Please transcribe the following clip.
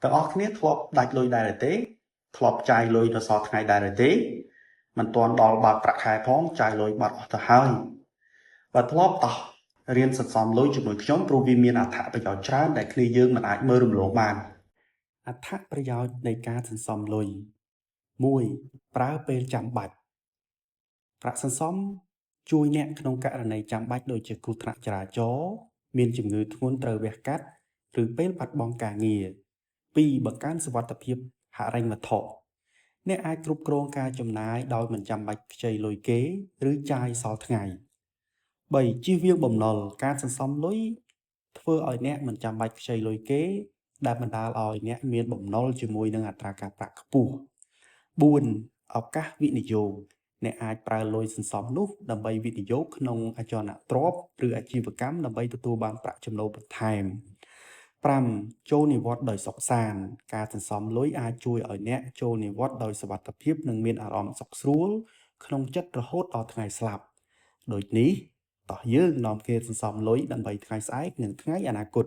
ទាំងអស់គ្នាធ្លាប់ដាច់លុយដែរទេធ្លាប់ចាយលុយដល់សល់ថ្ងៃដែរទេមិនទាន់ដល់បើកប្រាក់ខែផងចាយលុយបាត់អស់ទៅហើយបើធ្លាប់តោះរៀនសន្សំលុយជាមួយខ្ញុំព្រោះវាមានអត្ថប្រយោជន៍ច្រើនដែលគ្នាយើងមិនអាចមើលរំលងបានអត្ថប្រយោជន៍នៃការសន្សំលុយ 1. ប្រើពេលចាំបាច់ប្រាក់សន្សំជួយអ្នកក្នុងករណីចាំបាច់ដូចជាគ្រោះថ្នាក់ចរាចរណ៍មានជំងឺធ្ងន់ត្រូវវះកាត់ឬពេលបាត់បង់ការងារ 2. បង្កើនសុវត្ថិភាពហិរញ្ញវត្ថុអ្នកអាចគ្រប់គ្រងការចំណាយដោយមិនចាំបាច់ខ្ចីលុយគេឬចាយសល់ថ្ងៃ 3. ជៀសវាងបំណុលការសន្សំលុយធ្វើឲ្យអ្នកមិនចាំបាច់ខ្ចីលុយគេដែលបណ្ដាលឲ្យអ្នកមានបំណុលជាមួយនឹងអត្រាការប្រាក់ខ្ពស់ 4. ឱកាសវិនិយោគអ្នកអាចប្រើលុយសន្សំនោះដើម្បីវិនិយោគក្នុងអចលនទ្រព្យឬអាជីវកម្មដើម្បីទទួលបានប្រាក់ចំណូលបន្ថែម 5. ចូលនិវត្តន៍ដោយសុខសាន្តការសន្សំលុយអាចជួយឲ្យអ្នកចូលនិវត្តន៍ដោយសុវត្ថិភាពនិងមានអារម្មណ៍សុខស្រួលក្នុងចិត្តរហូតដល់ថ្ងៃស្លាប់ដូចនេះតោះយើងនាំគ្នាសន្សំលុយដើម្បីថ្ងៃស្អែកនិងថ្ងៃអនាគត